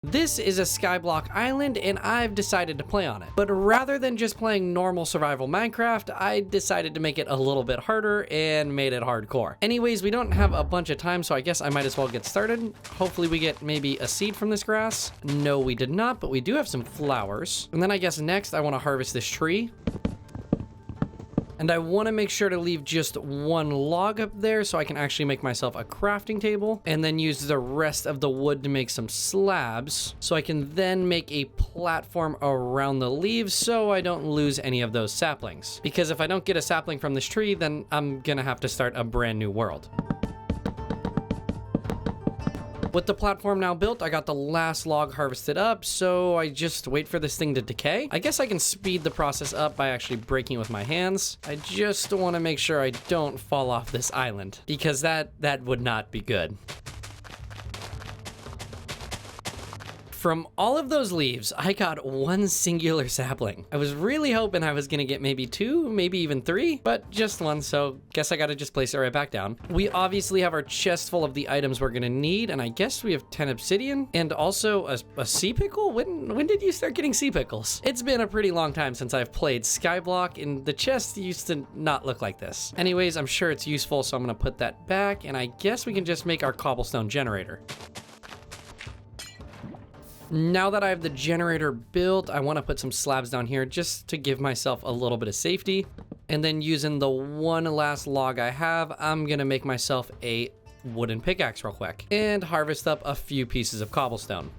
This is a skyblock island and I've decided to play on it. But rather than just playing normal survival Minecraft, I decided to make it a little bit harder and made it hardcore. Anyways, we don't have a bunch of time, so I guess I might as well get started. Hopefully we get maybe a seed from this grass. No, we did not, but we do have some flowers. And then I guess next I want to harvest this tree. And I want to make sure to leave just one log up there so I can actually make myself a crafting table and then use the rest of the wood to make some slabs so I can then make a platform around the leaves so I don't lose any of those saplings. Because if I don't get a sapling from this tree, then I'm gonna have to start a brand new world. With the platform now built, I got the last log harvested up, so I just wait for this thing to decay. I guess I can speed the process up by actually breaking it with my hands. I just want to make sure I don't fall off this island, because that would not be good. From all of those leaves, I got one singular sapling. I was really hoping I was gonna get maybe two, maybe even three, but just one, so guess I gotta just place it right back down. We obviously have our chest full of the items we're gonna need, and I guess we have 10 obsidian, and also a sea pickle? When did you start getting sea pickles? It's been a pretty long time since I've played Skyblock, and the chest used to not look like this. Anyways, I'm sure it's useful, so I'm gonna put that back, and I guess we can just make our cobblestone generator. Now that I have the generator built, I want to put some slabs down here just to give myself a little bit of safety. And then using the one last log I have, I'm going to make myself a wooden pickaxe real quick and harvest up a few pieces of cobblestone.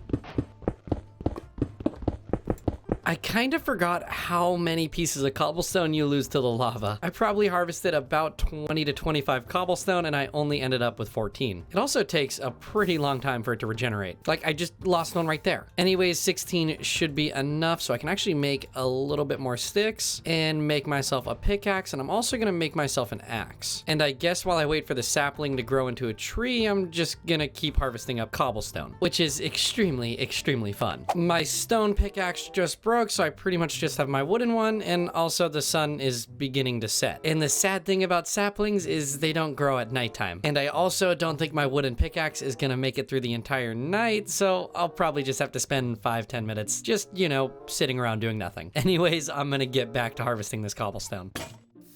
I kind of forgot how many pieces of cobblestone you lose to the lava. I probably harvested about 20 to 25 cobblestone and I only ended up with 14. It also takes a pretty long time for it to regenerate. Like, I just lost one right there. Anyways, 16 should be enough so I can actually make a little bit more sticks and make myself a pickaxe, and I'm also gonna make myself an axe. And I guess while I wait for the sapling to grow into a tree, I'm just gonna keep harvesting up cobblestone, which is extremely fun. My stone pickaxe just broke, so I pretty much just have my wooden one, and also the sun is beginning to set. And the sad thing about saplings is they don't grow at nighttime. And I also don't think my wooden pickaxe is gonna make it through the entire night, so I'll probably just have to spend 5-10 minutes just, you know, sitting around doing nothing. Anyways, I'm gonna get back to harvesting this cobblestone.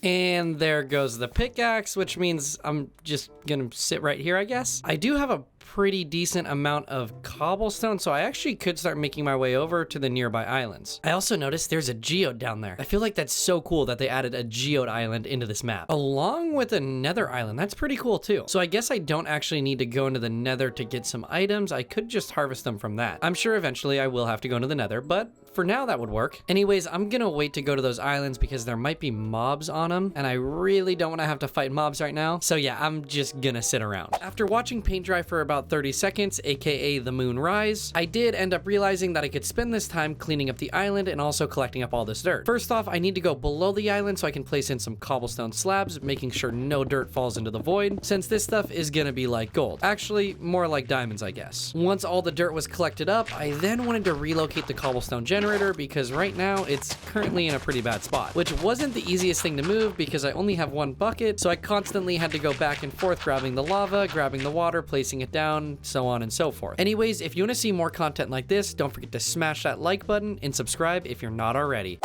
And there goes the pickaxe, which means I'm just gonna sit right here, I guess. I do have a pretty decent amount of cobblestone, so I actually could start making my way over to the nearby islands. I also noticed there's a geode down there. I feel like that's so cool that they added a geode island into this map, along with a nether island. That's pretty cool too. So I guess I don't actually need to go into the nether to get some items. I could just harvest them from that. I'm sure eventually I will have to go into the nether, but for now that would work. Anyways, I'm gonna wait to go to those islands because there might be mobs on them, and I really don't want to have to fight mobs right now. So yeah, I'm just gonna sit around. After watching paint dry for about 30 seconds, aka the moon rise, I did end up realizing that I could spend this time cleaning up the island and also collecting up all this dirt. First off, I need to go below the island so I can place in some cobblestone slabs, making sure no dirt falls into the void, since this stuff is gonna be like gold. Actually, more like diamonds, I guess. Once all the dirt was collected up, I then wanted to relocate the cobblestone generator because right now it's currently in a pretty bad spot, which wasn't the easiest thing to move because I only have one bucket, so I constantly had to go back and forth grabbing the lava, grabbing the water, placing it down, so on and so forth. Anyways, if you want to see more content like this, don't forget to smash that like button and subscribe if you're not already.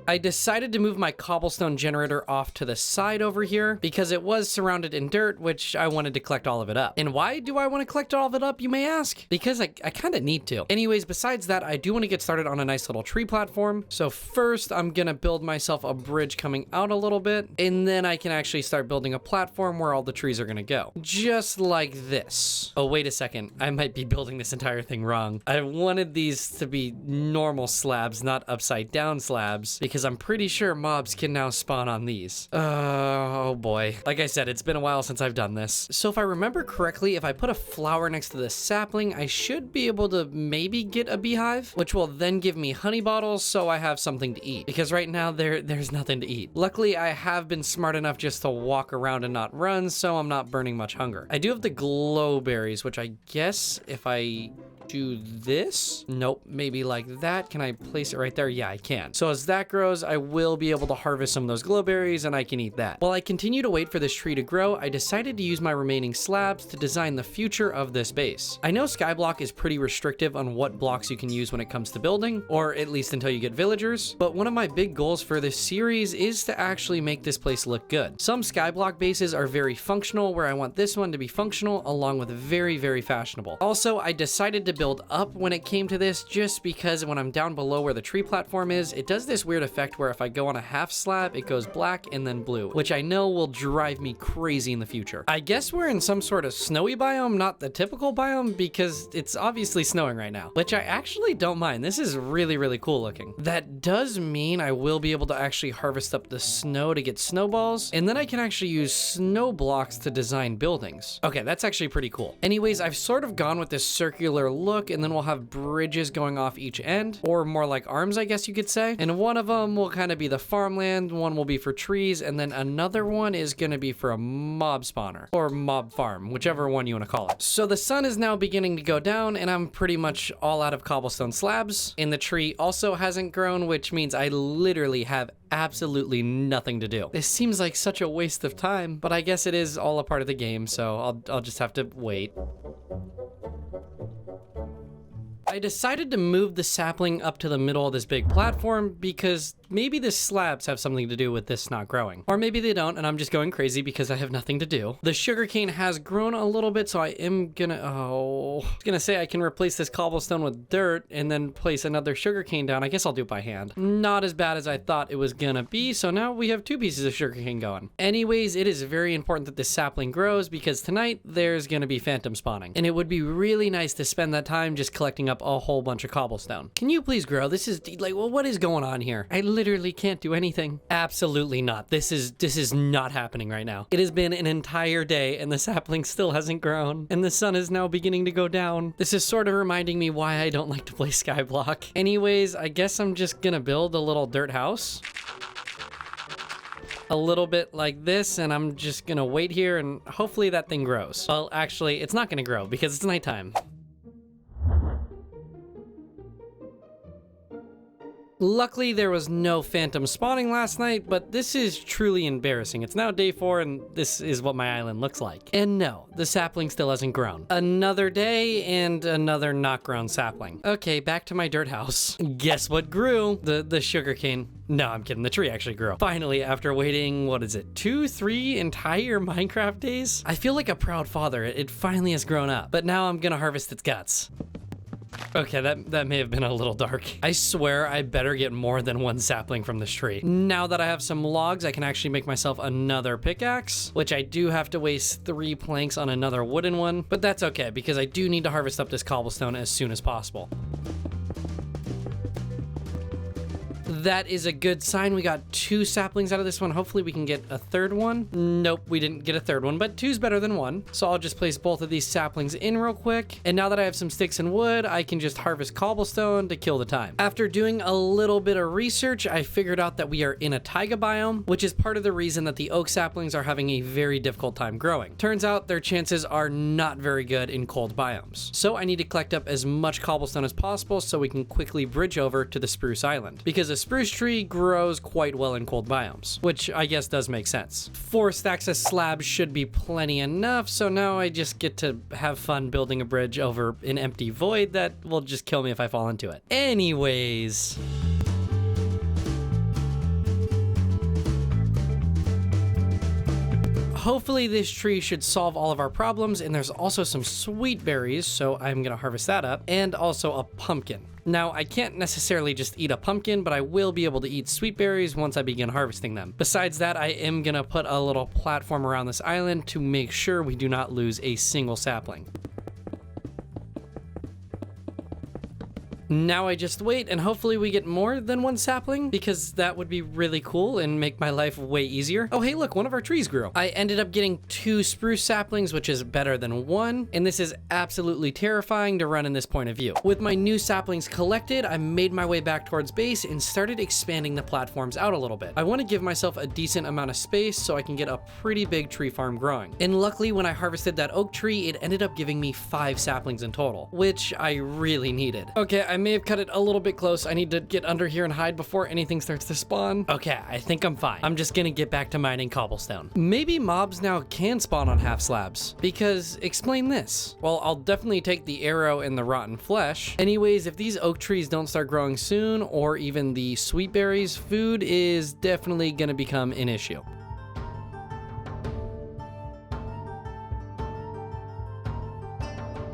I decided to move my cobblestone generator off to the side over here because it was surrounded in dirt, which I wanted to collect all of it up. And why do I want to collect all of it up, you may ask? Because I kind of need to. Anyways, besides that, I do want to get started on a nice little tree platform. So first, I'm gonna build myself a bridge coming out a little bit, and then I can actually start building a platform where all the trees are gonna go. Just like this. Oh, wait a second. I might be building this entire thing wrong. I wanted these to be normal slabs, not upside down slabs, because I'm pretty sure mobs can now spawn on these. Oh boy. Like I said, it's been a while since I've done this. So if I remember correctly, if I put a flower next to the sapling, I should be able to maybe get a beehive, which will then give me honey bottles so I have something to eat. Because right now there's nothing to eat. Luckily, I have been smart enough just to walk around and not run, so I'm not burning much hunger. I do have the glow berries, which I guess if I do this? Nope, maybe like that. Can I place it right there? Yeah, I can. So as that grows, I will be able to harvest some of those glowberries and I can eat that. While I continue to wait for this tree to grow, I decided to use my remaining slabs to design the future of this base. I know Skyblock is pretty restrictive on what blocks you can use when it comes to building, or at least until you get villagers, but one of my big goals for this series is to actually make this place look good. Some Skyblock bases are very functional, where I want this one to be functional along with very, very fashionable. Also, I decided to build up when it came to this just because when I'm down below where the tree platform is, it does this weird effect where if I go on a half slab, it goes black and then blue, which I know will drive me crazy in the future. I guess we're in some sort of snowy biome, not the typical biome, because it's obviously snowing right now, which I actually don't mind. This is really, really cool looking. That does mean I will be able to actually harvest up the snow to get snowballs, and then I can actually use snow blocks to design buildings. Okay, that's actually pretty cool. Anyways, I've sort of gone with this circular look, and then we'll have bridges going off each end, or more like arms, I guess you could say. And one of them will kind of be the farmland, one will be for trees, and then another one is going to be for a mob spawner, or mob farm, whichever one you want to call it. So the sun is now beginning to go down, and I'm pretty much all out of cobblestone slabs, and the tree also hasn't grown, which means I literally have absolutely nothing to do. This seems like such a waste of time, but I guess it is all a part of the game, so I'll just have to wait. I decided to move the sapling up to the middle of this big platform because maybe the slabs have something to do with this not growing. Or maybe they don't, and I'm just going crazy because I have nothing to do. The sugarcane has grown a little bit, so I am gonna, I was gonna say I can replace this cobblestone with dirt and then place another sugarcane down. I guess I'll do it by hand. Not as bad as I thought it was gonna be, so now we have 2 pieces of sugarcane going. Anyways, it is very important that this sapling grows because tonight there's gonna be phantom spawning. And it would be really nice to spend that time just collecting up a whole bunch of cobblestone. Can you please grow? This is like, well, what is going on here? I literally can't do anything. Absolutely not. This is not happening right now. It has been an entire day and the sapling still hasn't grown and the sun is now beginning to go down. This is sort of reminding me why I don't like to play Skyblock. Anyways, I guess I'm just gonna build a little dirt house. A little bit like this, and I'm just gonna wait here and hopefully that thing grows. Well, actually, it's not gonna grow because it's nighttime. Luckily, there was no phantom spawning last night, but this is truly embarrassing. It's now day 4, and this is what my island looks like. And no, the sapling still hasn't grown. Another day, and another not grown sapling. Okay, back to my dirt house. Guess what grew? The sugarcane. No, I'm kidding. The tree actually grew. Finally, after waiting, what is it, 2-3 entire Minecraft days? I feel like a proud father. It finally has grown up, but now I'm gonna harvest its guts. Okay, that may have been a little dark. I swear I better get more than 1 sapling from this tree. Now that I have some logs, I can actually make myself another pickaxe, which I do have to waste 3 planks on another wooden one, but that's okay because I do need to harvest up this cobblestone as soon as possible. That is a good sign. We got 2 saplings out of this one. Hopefully we can get a 3rd one. Nope, we didn't get a 3rd one, but 2's better than 1. So I'll just place both of these saplings in real quick. And now that I have some sticks and wood, I can just harvest cobblestone to kill the time. After doing a little bit of research, I figured out that we are in a taiga biome, which is part of the reason that the oak saplings are having a very difficult time growing. Turns out their chances are not very good in cold biomes. So I need to collect up as much cobblestone as possible so we can quickly bridge over to the spruce island. Because a spruce tree grows quite well in cold biomes, which I guess does make sense. 4 stacks of slabs should be plenty enough, so now I just get to have fun building a bridge over an empty void that will just kill me if I fall into it. Anyways. Hopefully this tree should solve all of our problems, and there's also some sweet berries, so I'm gonna harvest that up, and also a pumpkin. Now, I can't necessarily just eat a pumpkin, but I will be able to eat sweet berries once I begin harvesting them. Besides that, I am gonna put a little platform around this island to make sure we do not lose a single sapling. Now I just wait and hopefully we get more than one sapling, because that would be really cool and make my life way easier. Oh, hey, look, one of our trees grew. I ended up getting 2 spruce saplings, which is better than 1, and this is absolutely terrifying to run in this point of view. With my new saplings collected, I made my way back towards base and started expanding the platforms out a little bit. I want to give myself a decent amount of space so I can get a pretty big tree farm growing. And luckily, when I harvested that oak tree, it ended up giving me 5 saplings in total, which I really needed. Okay, I may have cut it a little bit close. I need to get under here and hide before anything starts to spawn. Okay, I think I'm fine. I'm just gonna get back to mining cobblestone. Maybe mobs now can spawn on half slabs, because explain this. Well, I'll definitely take the arrow and the rotten flesh. Anyways, if these oak trees don't start growing soon, or even the sweet berries, food is definitely gonna become an issue.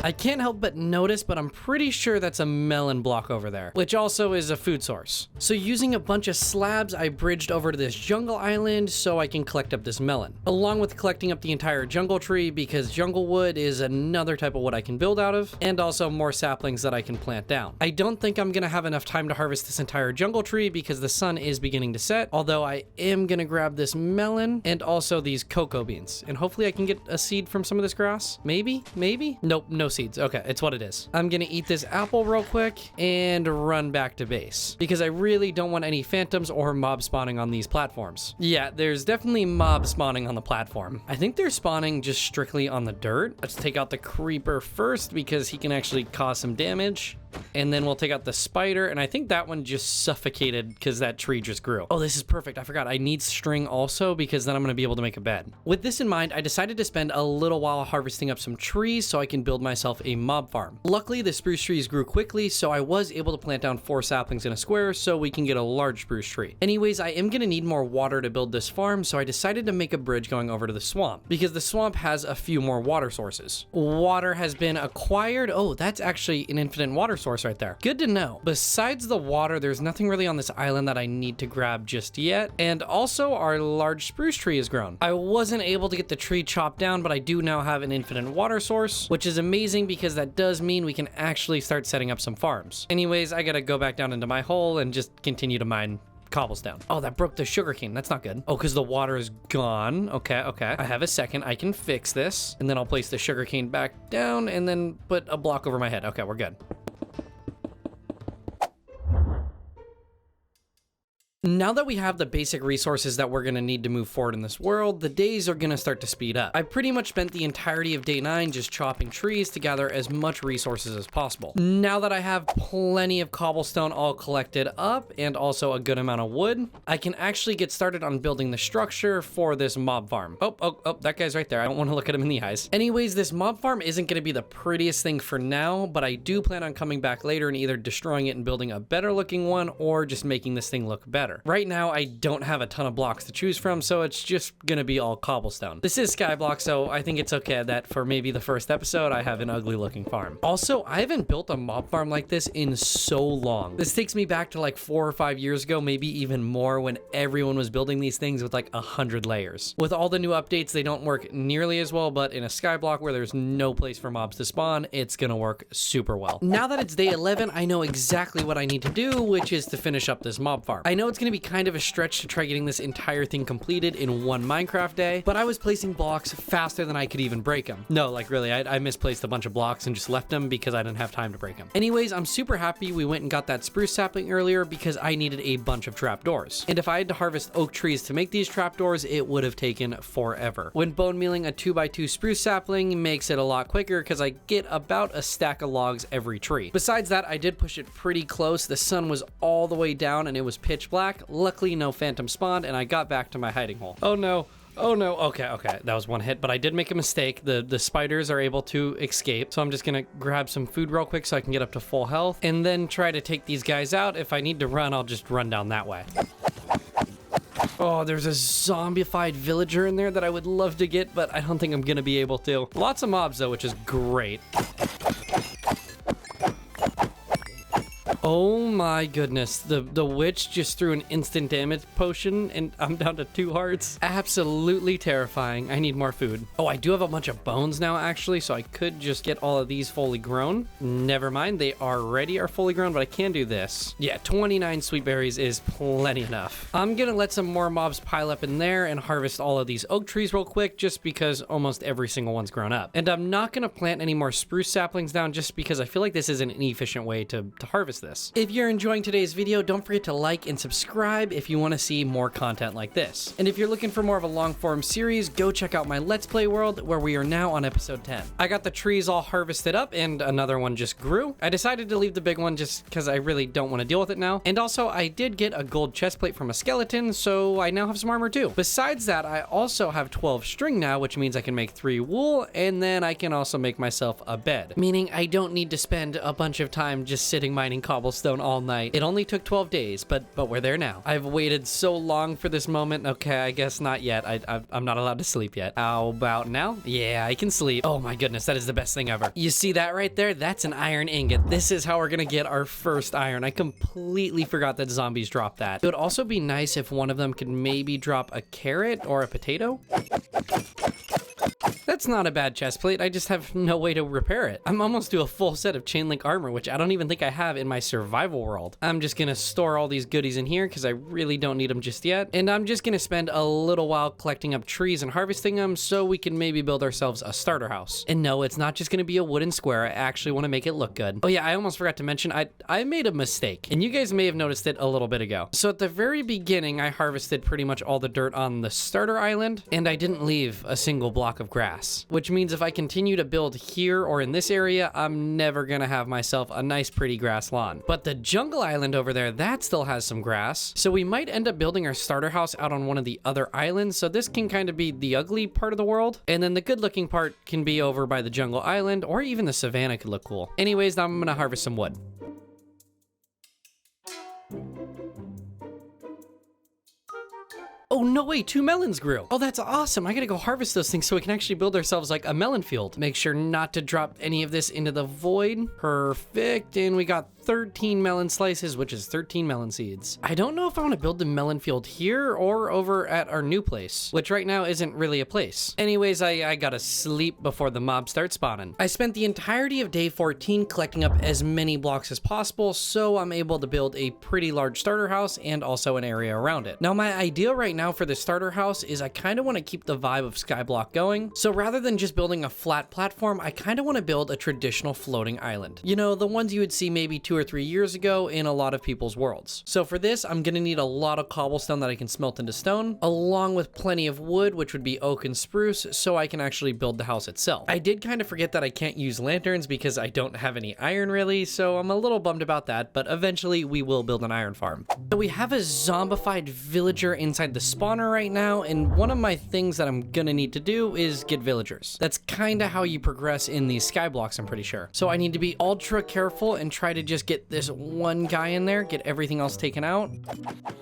I can't help but notice, but I'm pretty sure that's a melon block over there, which also is a food source. So using a bunch of slabs, I bridged over to this jungle island so I can collect up this melon, along with collecting up the entire jungle tree, because jungle wood is another type of wood I can build out of, and also more saplings that I can plant down. I don't think I'm gonna have enough time to harvest this entire jungle tree because the sun is beginning to set, although I am gonna grab this melon and also these cocoa beans, and hopefully I can get a seed from some of this grass. Maybe? Nope, no seeds. Okay, it's what it is. I'm gonna eat this apple real quick and run back to base, because I really don't want any phantoms or mob spawning on these platforms. Yeah, there's definitely mob spawning on the platform. I think they're spawning just strictly on the dirt. Let's take out the creeper first because he can actually cause some damage. And then we'll take out the spider, and I think that one just suffocated because that tree just grew. Oh, this is perfect. I forgot. I need string also, because then I'm going to be able to make a bed. With this in mind, I decided to spend a little while harvesting up some trees so I can build myself a mob farm. Luckily, the spruce trees grew quickly, so I was able to plant down 4 saplings in a square so we can get a large spruce tree. Anyways, I am going to need more water to build this farm, so I decided to make a bridge going over to the swamp, because the swamp has a few more water sources. Water has been acquired. Oh, that's actually an infinite water source right there. Good to know. Besides the water, there's nothing really on this island that I need to grab just yet. And also, our large spruce tree has grown. I wasn't able to get the tree chopped down, but I do now have an infinite water source, which is amazing because that does mean we can actually start setting up some farms. Anyways, I gotta go back down into my hole and just continue to mine cobblestone. Oh, that broke the sugarcane. That's not good. Oh, because the water is gone. Okay. I have a second. I can fix this. And then I'll place the sugarcane back down and then put a block over my head. Okay, we're good. Now that we have the basic resources that we're going to need to move forward in this world, the days are going to start to speed up. I pretty much spent the entirety of day 9 just chopping trees to gather as much resources as possible. Now that I have plenty of cobblestone all collected up and also a good amount of wood, I can actually get started on building the structure for this mob farm. Oh, that guy's right there. I don't want to look at him in the eyes. Anyways, this mob farm isn't going to be the prettiest thing for now, but I do plan on coming back later and either destroying it and building a better looking one or just making this thing look better. Right now, I don't have a ton of blocks to choose from, so it's just gonna be all cobblestone. This is Skyblock, so I think it's okay that for maybe the first episode, I have an ugly looking farm. Also, I haven't built a mob farm like this in so long. This takes me back to like 4 or 5 years ago, maybe even more, when everyone was building these things with like 100 layers. With all the new updates, they don't work nearly as well, but in a Skyblock where there's no place for mobs to spawn, it's gonna work super well. Now that it's day 11, I know exactly what I need to do, which is to finish up this mob farm. I know it's gonna be kind of a stretch to try getting this entire thing completed in one Minecraft day, but I was placing blocks faster than I could even break them. No, like really, I misplaced a bunch of blocks and just left them because I didn't have time to break them. Anyways, I'm super happy we went and got that spruce sapling earlier because I needed a bunch of trapdoors. And if I had to harvest oak trees to make these trapdoors, it would have taken forever. When bone mealing a 2x2 spruce sapling makes it a lot quicker because I get about a stack of logs every tree. Besides that, I did push it pretty close. The sun was all the way down and it was pitch black. Luckily, no phantom spawned, and I got back to my hiding hole. Oh no. Okay, that was one hit, but I did make a mistake. The spiders are able to escape, so I'm just gonna grab some food real quick so I can get up to full health, and then try to take these guys out. If I need to run, I'll just run down that way. Oh, there's a zombified villager in there that I would love to get, but I don't think I'm gonna be able to. Lots of mobs though, which is great. Oh my goodness. The witch just threw an instant damage potion and I'm down to 2 hearts. Absolutely terrifying. I need more food. Oh, I do have a bunch of bones now actually, so I could just get all of these fully grown. Never mind, they already are fully grown, but I can do this. Yeah, 29 sweet berries is plenty enough. I'm gonna let some more mobs pile up in there and harvest all of these oak trees real quick just because almost every single one's grown up. And I'm not gonna plant any more spruce saplings down just because I feel like this isn't an efficient way to harvest this. If you're enjoying today's video, don't forget to like and subscribe if you want to see more content like this. And if you're looking for more of a long form series, go check out my Let's Play world where we are now on episode 10. I got the trees all harvested up and another one just grew. I decided to leave the big one just because I really don't want to deal with it now. And also I did get a gold chest plate from a skeleton, so I now have some armor too. Besides that, I also have 12 string now, which means I can make 3 wool, and then I can also make myself a bed. Meaning I don't need to spend a bunch of time just sitting mining cobblestone all night. It only took 12 days, but we're there now. I've waited so long for this moment. Okay, I guess not yet. I'm not allowed to sleep yet. How about now? Yeah, I can sleep. Oh my goodness, that is the best thing ever. You see that right there? That's an iron ingot. This is how we're gonna get our first iron. I completely forgot that zombies drop that. It would also be nice if one of them could maybe drop a carrot or a potato. That's not a bad chest plate, I just have no way to repair it. I'm almost to a full set of chain link armor, which I don't even think I have in my survival world. I'm just gonna store all these goodies in here because I really don't need them just yet. And I'm just gonna spend a little while collecting up trees and harvesting them so we can maybe build ourselves a starter house. And no, it's not just gonna be a wooden square, I actually wanna make it look good. Oh yeah, I almost forgot to mention, I made a mistake, and you guys may have noticed it a little bit ago. So at the very beginning, I harvested pretty much all the dirt on the starter island, and I didn't leave a single block of grass, which means if I continue to build here or in this area, I'm never gonna have myself a nice pretty grass lawn. But the jungle island over there, that still has some grass, so we might end up building our starter house out on one of the other islands, so this can kind of be the ugly part of the world, and then the good looking part can be over by the jungle island, or even the savannah could look cool. Anyways, now I'm gonna harvest some wood. Oh, no way, 2 melons grew. Oh, that's awesome. I gotta go harvest those things so we can actually build ourselves like a melon field. Make sure not to drop any of this into the void. Perfect. And we got 13 melon slices, which is 13 melon seeds. I don't know if I want to build the melon field here or over at our new place, which right now isn't really a place. Anyways, I gotta sleep before the mobs start spawning. I spent the entirety of day 14 collecting up as many blocks as possible, so I'm able to build a pretty large starter house and also an area around it. Now, my idea right now for the starter house is I kind of want to keep the vibe of Skyblock going. So rather than just building a flat platform, I kind of want to build a traditional floating island. You know, the ones you would see maybe 2 or 3 years ago in a lot of people's worlds. So for this, I'm gonna need a lot of cobblestone that I can smelt into stone, along with plenty of wood, which would be oak and spruce, so I can actually build the house itself. I did kind of forget that I can't use lanterns because I don't have any iron really, so I'm a little bummed about that, but eventually we will build an iron farm. So we have a zombified villager inside the spawner right now, and one of my things that I'm gonna need to do is get villagers. That's kind of how you progress in these skyblocks, I'm pretty sure. So I need to be ultra careful and try to just get this one guy in there, get everything else taken out.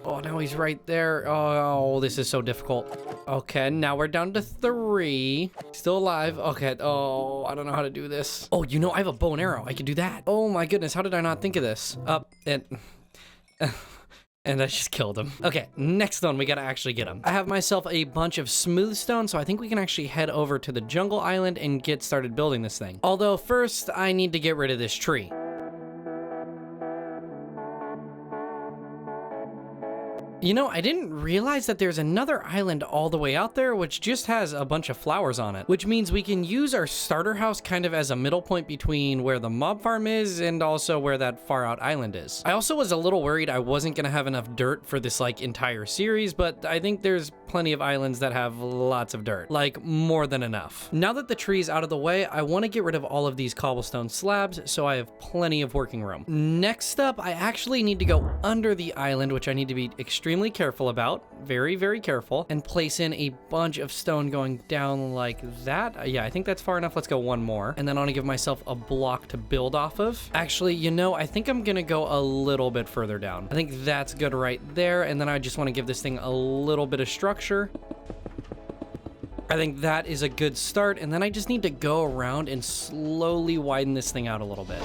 Oh, now he's right there. Oh, this is so difficult. Okay, now we're down to 3. Still alive. Okay. Oh, I don't know how to do this. Oh, you know, I have a bow and arrow. I can do that. Oh my goodness, how did I not think of this? And I just killed him. Okay, next one, we gotta actually get him. I have myself a bunch of smooth stone, so I think we can actually head over to the jungle island and get started building this thing. Although first, I need to get rid of this tree. You know, I didn't realize that there's another island all the way out there, which just has a bunch of flowers on it, which means we can use our starter house kind of as a middle point between where the mob farm is and also where that far out island is. I also was a little worried I wasn't gonna have enough dirt for this like entire series, but I think there's plenty of islands that have lots of dirt, like more than enough. Now that the tree's out of the way, I want to get rid of all of these cobblestone slabs so I have plenty of working room. Next up, I actually need to go under the island, which I need to be extremely careful about, very, very careful, and place in a bunch of stone going down like that. Yeah, I think that's far enough. Let's go one more, and then I want to give myself a block to build off of. Actually, you know, I think I'm gonna go a little bit further down. I think that's good right there, and then I just want to give this thing a little bit of structure. I think that is a good start, and then I just need to go around and slowly widen this thing out a little bit.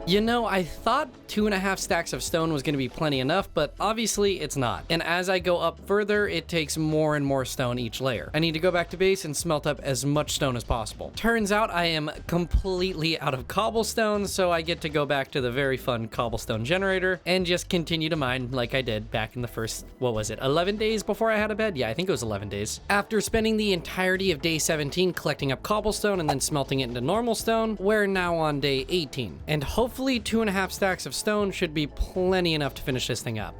You know, I thought 2.5 stacks of stone was going to be plenty enough, but obviously it's not. And as I go up further, it takes more and more stone each layer. I need to go back to base and smelt up as much stone as possible. Turns out I am completely out of cobblestone, so I get to go back to the very fun cobblestone generator and just continue to mine like I did back in the first, what was it, 11 days before I had a bed? Yeah, I think it was 11 days. After spending the entirety of day 17 collecting up cobblestone and then smelting it into normal stone, we're now on day 18. And hopefully 2.5 stacks of stone should be plenty enough to finish this thing up.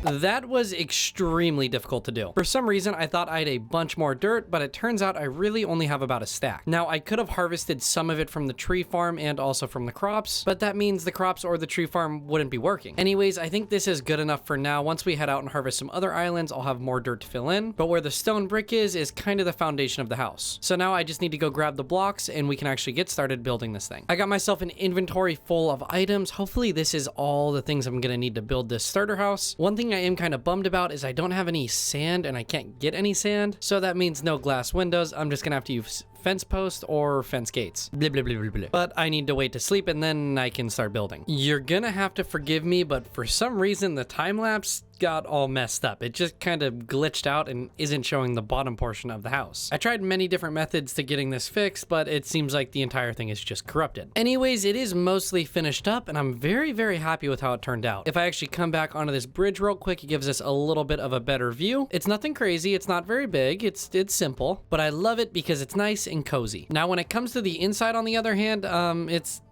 That was extremely difficult to do. For some reason, I thought I had a bunch more dirt, but it turns out I really only have about a stack. Now, I could have harvested some of it from the tree farm and also from the crops, but that means the crops or the tree farm wouldn't be working. Anyways, I think this is good enough for now. Once we head out and harvest some other islands, I'll have more dirt to fill in, but where the stone brick is kind of the foundation of the house. So now I just need to go grab the blocks and we can actually get started building this thing. I got myself an inventory full of items. Hopefully this is all the things I'm gonna need to build this starter house. One thing I am kind of bummed about is I don't have any sand and I can't get any sand. So that means no glass windows. I'm just gonna have to use fence post or fence gates. Blah, blah, blah, blah, blah. But I need to wait to sleep and then I can start building. You're gonna have to forgive me, but for some reason the time lapse got all messed up. It just kind of glitched out and isn't showing the bottom portion of the house. I tried many different methods to getting this fixed, but it seems like the entire thing is just corrupted. Anyways, it is mostly finished up and I'm very, very happy with how it turned out. If I actually come back onto this bridge real quick, it gives us a little bit of a better view. It's nothing crazy. It's not very big. It's simple, but I love it because it's nice and cozy. Now, when it comes to the inside, on the other hand,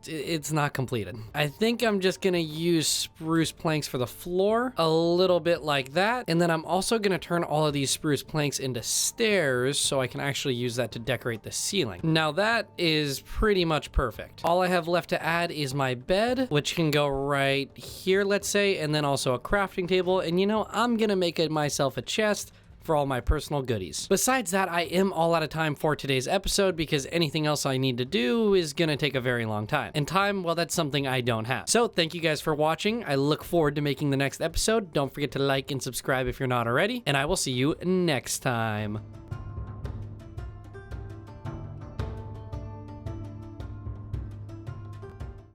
it's not completed. I think I'm just gonna use spruce planks for the floor, a little bit like that, and then I'm also gonna turn all of these spruce planks into stairs so I can actually use that to decorate the ceiling. Now that is pretty much perfect. All I have left to add is my bed, which can go right here, let's say, and then also a crafting table, and you know, I'm gonna make myself a chest for all my personal goodies. Besides that, I am all out of time for today's episode because anything else I need to do is gonna take a very long time. And time, well, that's something I don't have. So thank you guys for watching. I look forward to making the next episode. Don't forget to like and subscribe if you're not already, and I will see you next time.